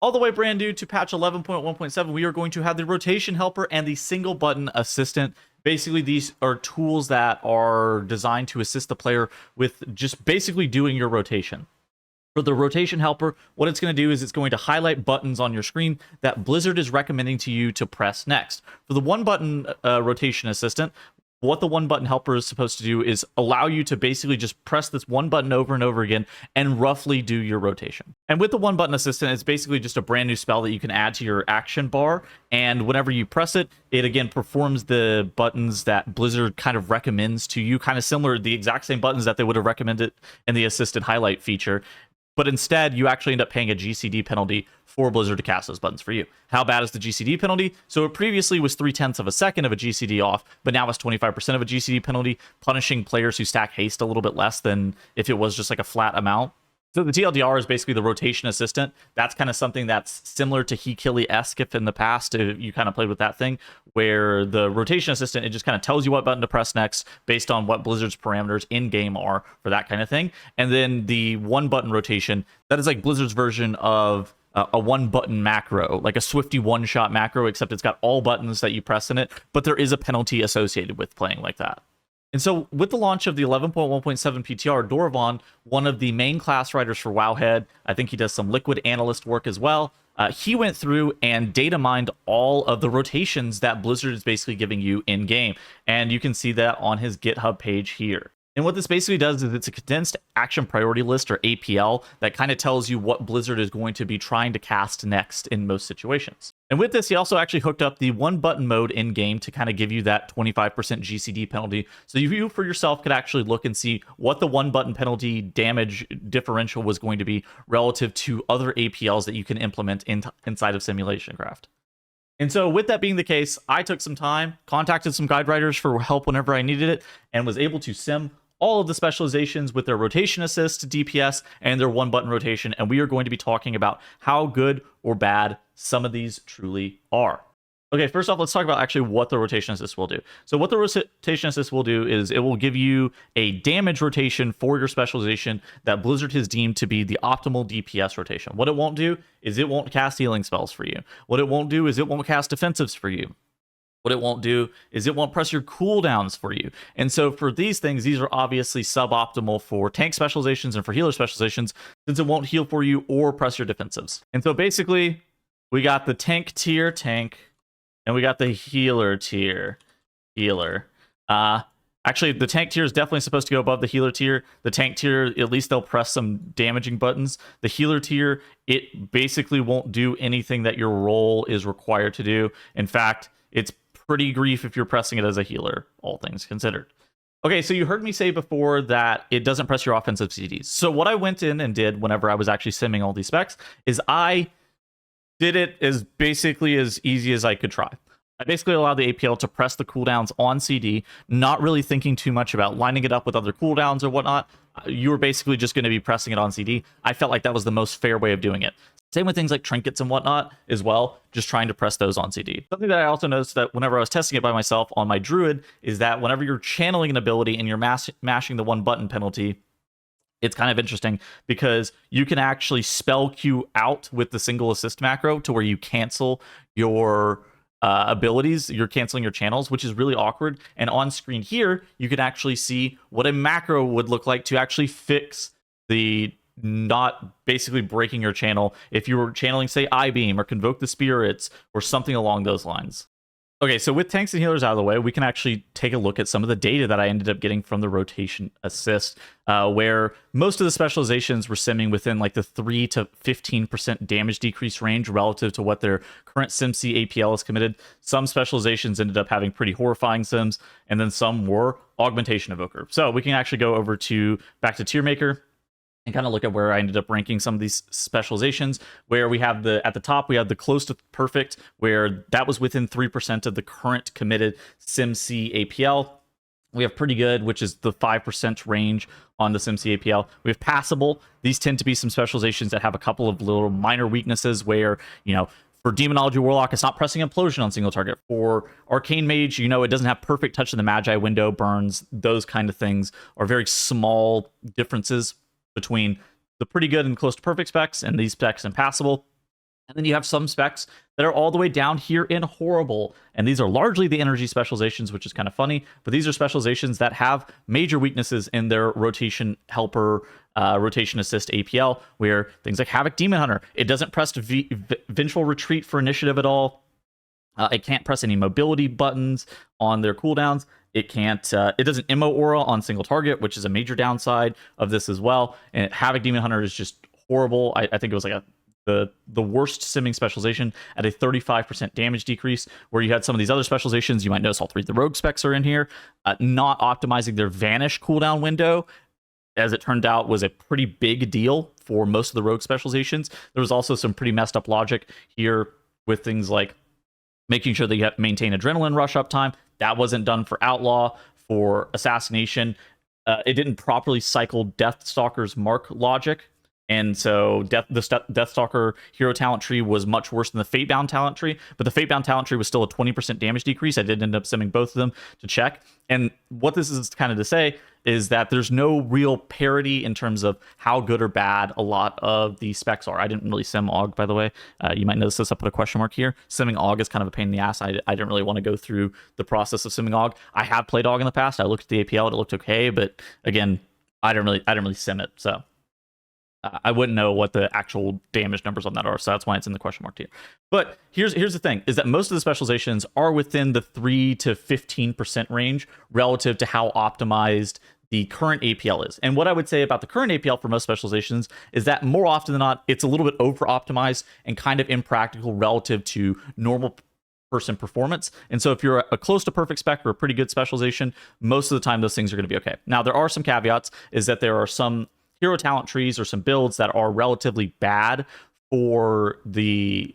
All the way brand new to patch 11.1.7, we are going to have the rotation helper and the single button assistant. Basically, these are tools that are designed to assist the player with just basically doing your rotation. For the rotation helper, what it's going to do is it's going to highlight buttons on your screen that Blizzard is recommending to you to press next. For the one button rotation assistant, what the one button helper is supposed to do is allow you to basically just press this one button over and over again and roughly do your rotation. And with the one button assistant, it's basically just a brand new spell that you can add to your action bar. And whenever you press it, it again performs the buttons that Blizzard kind of recommends to you, kind of similar to the exact same buttons that they would have recommended in the assisted highlight feature. But instead, you actually end up paying a GCD penalty for Blizzard to cast those buttons for you. How bad is the GCD penalty? So it previously was 0.3 of a second of a GCD off, but now it's 25% of a GCD penalty, punishing players who stack haste a little bit less than if it was just like a flat amount. So the TLDR is basically the rotation assistant. That's kind of something that's similar to Hikili-esque if in the past you kind of played with that thing, where the rotation assistant, it just kind of tells you what button to press next based on what Blizzard's parameters in-game are for that kind of thing. And then the one button rotation, that is like Blizzard's version of a one button macro, like a Swifty one-shot macro, except it's got all buttons that you press in it, but there is a penalty associated with playing like that. And so with the launch of the 11.1.7 PTR, Dorvan, one of the main class writers for Wowhead, I think he does some Liquid analyst work as well, he went through and data mined all of the rotations that Blizzard is basically giving you in-game. And you can see that on his GitHub page here. And what this basically does is it's a condensed action priority list, or APL, that kind of tells you what Blizzard is going to be trying to cast next in most situations. And with this, he also actually hooked up the one button mode in game to kind of give you that 25% GCD penalty. So you for yourself could actually look and see what the one button penalty damage differential was going to be relative to other APLs that you can implement inside of Simulation Craft. And so with that being the case, I took some time, contacted some guide writers for help whenever I needed it, and was able to sim all of the specializations with their rotation assist, DPS, and their one button rotation. And we are going to be talking about how good or bad some of these truly are. Okay, first off, let's talk about actually what the rotation assist will do. So what the rotation assist will do is it will give you a damage rotation for your specialization that Blizzard has deemed to be the optimal DPS rotation. What it won't do is it won't cast healing spells for you. What it won't do is it won't cast defensives for you. What it won't do is it won't press your cooldowns for you. And so for these things, these are obviously suboptimal for tank specializations and for healer specializations, since it won't heal for you or press your defensives. And so basically, we got the tank tier tank, and we got the healer tier healer. Actually, the tank tier is definitely supposed to go above the healer tier. The tank tier, at least they'll press some damaging buttons. The healer tier, it basically won't do anything that your role is required to do. In fact, it's pretty grief if you're pressing it as a healer, all things considered. Okay, so you heard me say before that it doesn't press your offensive CDs. So what I went in and did whenever I was actually simming all these specs is I did it as basically as easy as I could try. I basically allowed the APL to press the cooldowns on CD, not really thinking too much about lining it up with other cooldowns or whatnot. You were basically just going to be pressing it on CD. I felt like that was the most fair way of doing it. Same with things like trinkets and whatnot as well, just trying to press those on CD. Something that I also noticed that whenever I was testing it by myself on my Druid is that whenever you're channeling an ability and you're mashing the one button penalty, it's kind of interesting because you can actually spell queue out with the single assist macro to where you cancel your abilities, you're canceling your channels, which is really awkward. And on screen here, you can actually see what a macro would look like to actually fix the not basically breaking your channel if you were channeling, say, I-Beam or Convoke the Spirits or something along those lines. Okay, so with tanks and healers out of the way, we can actually take a look at some of the data that I ended up getting from the rotation assist, where most of the specializations were simming within like the 3 to 15% damage decrease range relative to what their current SimC APL is committed. Some specializations ended up having pretty horrifying sims, and then some were Augmentation Evoker. So we can actually go over to back to Tier Maker and kind of look at where I ended up ranking some of these specializations, where we have at the top, we have the close to perfect, where that was within 3% of the current committed SimC APL. We have pretty good, which is the 5% range on the SimC APL. We have passable. These tend to be some specializations that have a couple of little minor weaknesses where, for Demonology Warlock, it's not pressing Implosion on single target. For Arcane Mage, it doesn't have perfect touch in the Magi window, burns, those kind of things are very small differences between the pretty good and close to perfect specs and these specs and passable. And then you have some specs that are all the way down here in horrible. And these are largely the energy specializations, which is kind of funny. But these are specializations that have major weaknesses in their rotation helper, rotation assist APL, where things like Havoc Demon Hunter, it doesn't press Vengeful Retreat for initiative at all. It can't press any mobility buttons on their cooldowns. It can't. It doesn't immo aura on single target, which is a major downside of this as well. And Havoc Demon Hunter is just horrible. I think it was like the worst simming specialization at a 35% damage decrease, where you had some of these other specializations. You might notice all three of the rogue specs are in here, not optimizing their vanish cooldown window. As it turned out, was a pretty big deal for most of the rogue specializations. There was also some pretty messed up logic here with things like making sure that you have to maintain adrenaline rush uptime. That wasn't done for Outlaw. For Assassination, it didn't properly cycle Deathstalker's mark logic. And so the Deathstalker hero talent tree was much worse than the Fatebound talent tree, but the Fatebound talent tree was still a 20% damage decrease. I did end up simming both of them to check. And what this is kind of to say is that there's no real parity in terms of how good or bad a lot of the specs are. I didn't really sim AUG, by the way. You might notice this, I put a question mark here. Simming AUG is kind of a pain in the ass. I didn't really want to go through the process of simming AUG. I have played AUG in the past. I looked at the APL, it looked okay, but again, I didn't really sim it, so I wouldn't know what the actual damage numbers on that are, so that's why it's in the question mark tier. But here's the thing, is that most of the specializations are within the 3 to 15% range relative to how optimized the current APL is. And what I would say about the current APL for most specializations is that more often than not, it's a little bit over-optimized and kind of impractical relative to normal person performance. And so if you're a close to perfect spec or a pretty good specialization, most of the time those things are going to be okay. Now, there are some caveats, is that there are some hero talent trees or some builds that are relatively bad for the,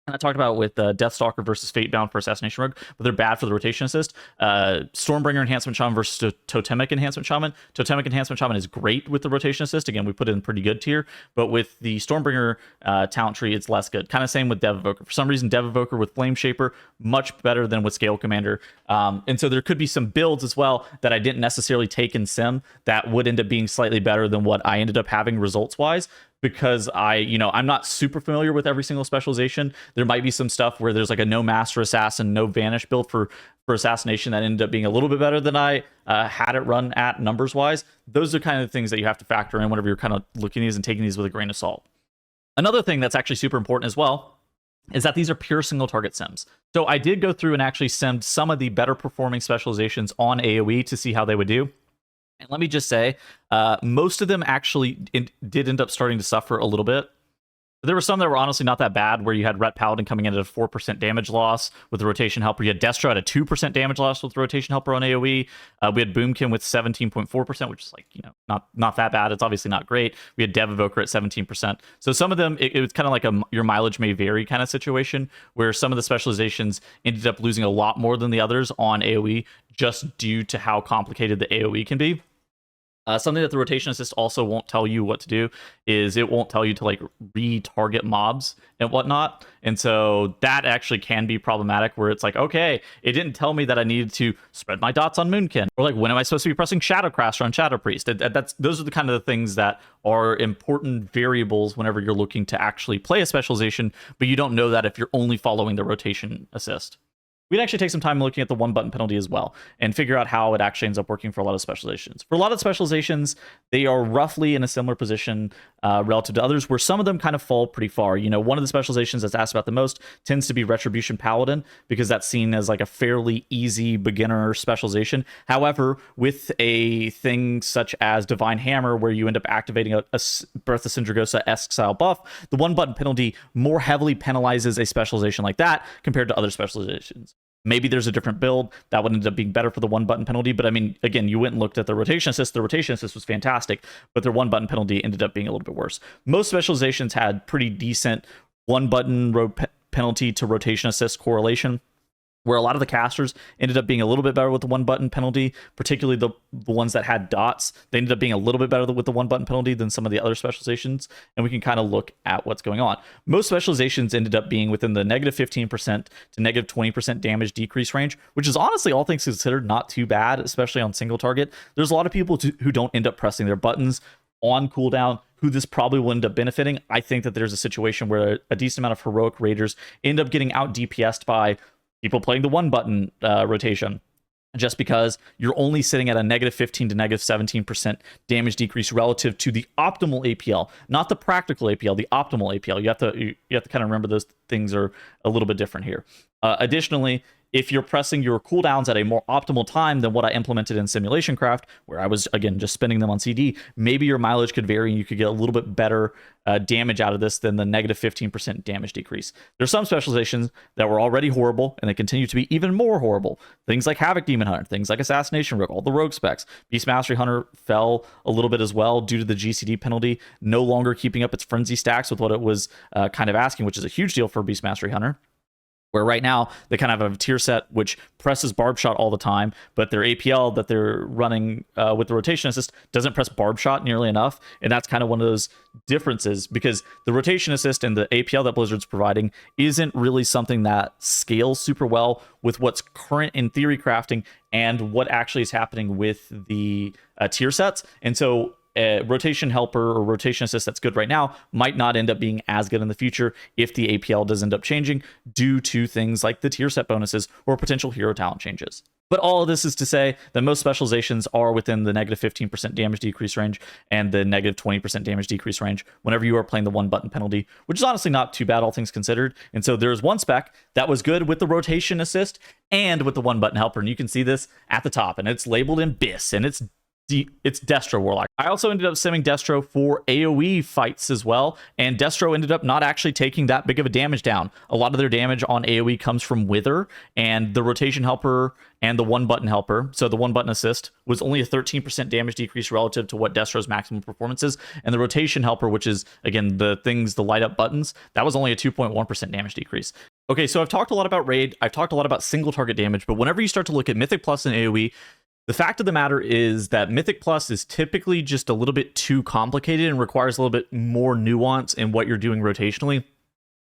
and I talked about with Deathstalker versus Fatebound for Assassination Rogue, but they're bad for the rotation assist. Stormbringer Enhancement Shaman versus Totemic Enhancement Shaman. Totemic Enhancement Shaman is great with the rotation assist. Again, we put it in pretty good tier, but with the Stormbringer talent tree, it's less good. Kind of same with Dev Evoker. For some reason, Dev Evoker with Flame Shaper, much better than with Scale Commander. And so there could be some builds as well that I didn't necessarily take in Sim that would end up being slightly better than what I ended up having results-wise, because I'm not super familiar with every single specialization. There might be some stuff where there's like a no Master Assassin, no Vanish build for Assassination that ended up being a little bit better than I had it run at numbers wise. Those are kind of the things that you have to factor in whenever you're kind of looking at these and taking these with a grain of salt. Another thing that's actually super important as well is that these are pure single target sims. So I did go through and actually simmed some of the better performing specializations on AoE to see how they would do. And let me just say, most of them actually did end up starting to suffer a little bit. There were some that were honestly not that bad, where you had Ret Paladin coming in at a 4% damage loss with the rotation helper. You had Destro at a 2% damage loss with the rotation helper on AoE. We had Boomkin with 17.4%, which is like, not that bad. It's obviously not great. We had Dev Evoker at 17%. So some of them, it was kind of like your mileage may vary kind of situation, where some of the specializations ended up losing a lot more than the others on AoE, just due to how complicated the AoE can be. Something that the rotation assist also won't tell you what to do is it won't tell you to like retarget mobs and whatnot. And so that actually can be problematic, where it's like, okay, it didn't tell me that I needed to spread my dots on Moonkin, or like, when am I supposed to be pressing Shadow Crasher on Shadow Priest? Those are the kind of the things that are important variables whenever you're looking to actually play a specialization, but you don't know that if you're only following the rotation assist. We'd actually take some time looking at the one button penalty as well and figure out how it actually ends up working for a lot of specializations. For a lot of specializations, they are roughly in a similar position relative to others, where some of them kind of fall pretty far. One of the specializations that's asked about the most tends to be Retribution Paladin, because that's seen as like a fairly easy beginner specialization. However, with a thing such as Divine Hammer, where you end up activating a Birth of Syndragosa-esque style buff, the one button penalty more heavily penalizes a specialization like that compared to other specializations. Maybe there's a different build that would end up being better for the one button penalty. But I mean, again, you went and looked at the rotation assist. The rotation assist was fantastic, but their one button penalty ended up being a little bit worse. Most specializations had pretty decent one button penalty to rotation assist correlation, where a lot of the casters ended up being a little bit better with the one button penalty, particularly the ones that had dots. They ended up being a little bit better with the one button penalty than some of the other specializations, and we can kind of look at what's going on. Most specializations ended up being within the negative 15% to negative 20% damage decrease range, which is honestly, all things considered, not too bad, especially on single target. There's a lot of people who don't end up pressing their buttons on cooldown, who this probably will end up benefiting, I think that there's a situation where a decent amount of heroic raiders end up getting out DPS'd by people playing the one button rotation, just because you're only sitting at a -15 to -17% damage decrease relative to the optimal APL, not the practical APL, the optimal APL. You have to kind of remember those things are a little bit different here. Additionally, if you're pressing your cooldowns at a more optimal time than what I implemented in Simulation Craft, where I was, again, just spinning them on CD, maybe your mileage could vary and you could get a little bit better damage out of this than the -15% damage decrease. There's some specializations that were already horrible, and they continue to be even more horrible. Things like Havoc Demon Hunter, things like Assassination Rogue, all the rogue specs. Beast Mastery Hunter fell a little bit as well due to the GCD penalty, no longer keeping up its frenzy stacks with what it was kind of asking, which is a huge deal for Beast Mastery Hunter. Where right now they kind of have a tier set which presses barb shot all the time, but their APL that they're running with the rotation assist doesn't press barb shot nearly enough, and that's kind of one of those differences, because the rotation assist and the APL that Blizzard's providing isn't really something that scales super well with what's current in theory crafting and what actually is happening with the tier sets. And so rotation helper or rotation assist that's good right now might not end up being as good in the future if the APL does end up changing due to things like the tier set bonuses or potential hero talent changes. But all of this is to say that most specializations are within the -15% damage decrease range and the -20% damage decrease range whenever you are playing the one button penalty, which is honestly not too bad, all things considered. And so there's one spec that was good with the rotation assist and with the one button helper. And you can see this at the top, and it's labeled in BIS, and it's Destro Warlock. I also ended up simming Destro for AoE fights as well, and Destro ended up not actually taking that big of a damage down. A lot of their damage on AoE comes from Wither, and the rotation helper and the one button helper, so the one button assist, was only a 13% damage decrease relative to what Destro's maximum performance is, and the rotation helper, which is, again, the light up buttons, that was only a 2.1% damage decrease. Okay, so I've talked a lot about raid, I've talked a lot about single target damage, but whenever you start to look at Mythic Plus and AoE, the fact of the matter is that Mythic Plus is typically just a little bit too complicated and requires a little bit more nuance in what you're doing rotationally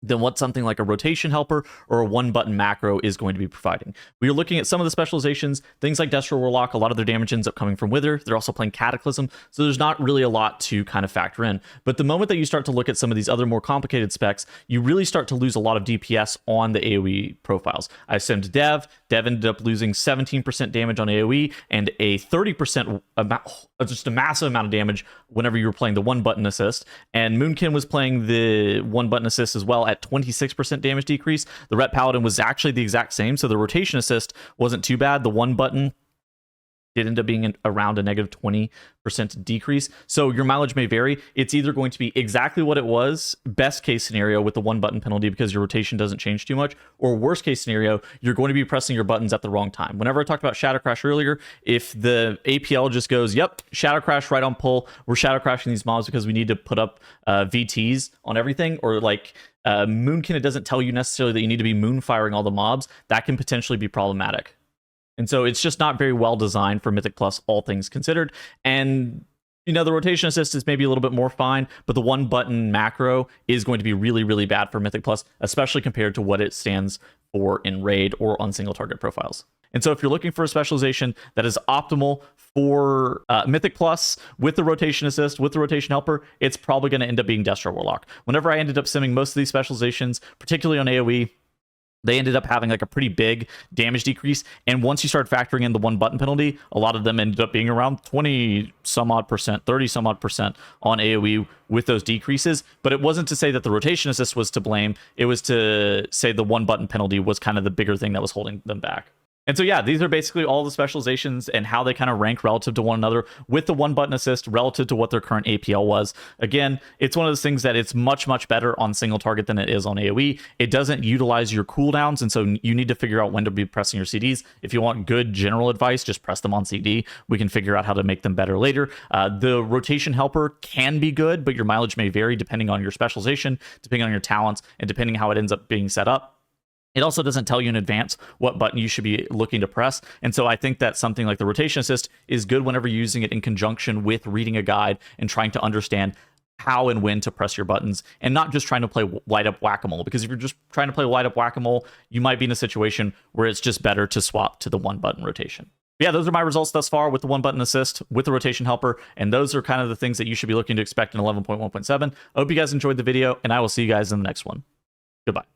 than what something like a rotation helper or a one button macro is going to be providing. We are looking at some of the specializations, things like Destro Warlock, a lot of their damage ends up coming from Wither. They're also playing Cataclysm, so there's not really a lot to kind of factor in. But the moment that you start to look at some of these other more complicated specs, you really start to lose a lot of DPS on the AoE profiles. I simmed Dev ended up losing 17% damage on AoE and a 30% amount, just a massive amount of damage whenever you were playing the one button assist. And Moonkin was playing the one button assist as well at 26% damage decrease. The Ret Paladin was actually the exact same, so the rotation assist wasn't too bad. The one button did end up being around a -20% decrease. So your mileage may vary. It's either going to be exactly what it was, best case scenario with the one button penalty because your rotation doesn't change too much, or worst case scenario, you're going to be pressing your buttons at the wrong time. Whenever I talked about Shadow Crash earlier, if the APL just goes, yep, Shadow Crash right on pull, we're Shadow Crashing these mobs because we need to put up VTs on everything, or like Moonkin, it doesn't tell you necessarily that you need to be moonfiring all the mobs, that can potentially be problematic. And so it's just not very well designed for Mythic Plus, all things considered. And, you know, the rotation assist is maybe a little bit more fine, but the one button macro is going to be really, really bad for Mythic Plus, especially compared to what it stands for in raid or on single target profiles. And so if you're looking for a specialization that is optimal for Mythic Plus with the rotation assist, with the rotation helper, it's probably going to end up being Destro Warlock. Whenever I ended up simming most of these specializations, particularly on AoE, they ended up having like a pretty big damage decrease. And once you start factoring in the one button penalty, a lot of them ended up being around 20 some odd percent, 30 some odd percent on AoE with those decreases. But it wasn't to say that the rotation assist was to blame. It was to say the one button penalty was kind of the bigger thing that was holding them back. And so, yeah, these are basically all the specializations and how they kind of rank relative to one another with the one button assist relative to what their current APL was. Again, it's one of those things that it's much, much better on single target than it is on AoE. It doesn't utilize your cooldowns, and so you need to figure out when to be pressing your CDs. If you want good general advice, just press them on CD. We can figure out how to make them better later. The rotation helper can be good, but your mileage may vary depending on your specialization, depending on your talents, and depending how it ends up being set up. It also doesn't tell you in advance what button you should be looking to press. And so I think that something like the rotation assist is good whenever you're using it in conjunction with reading a guide and trying to understand how and when to press your buttons, and not just trying to play light up whack-a-mole. Because if you're just trying to play light up whack-a-mole, you might be in a situation where it's just better to swap to the one button rotation. Yeah, those are my results thus far with the one button assist, with the rotation helper, and those are kind of the things that you should be looking to expect in 11.1.7. I hope you guys enjoyed the video, and I will see you guys in the next one. Goodbye.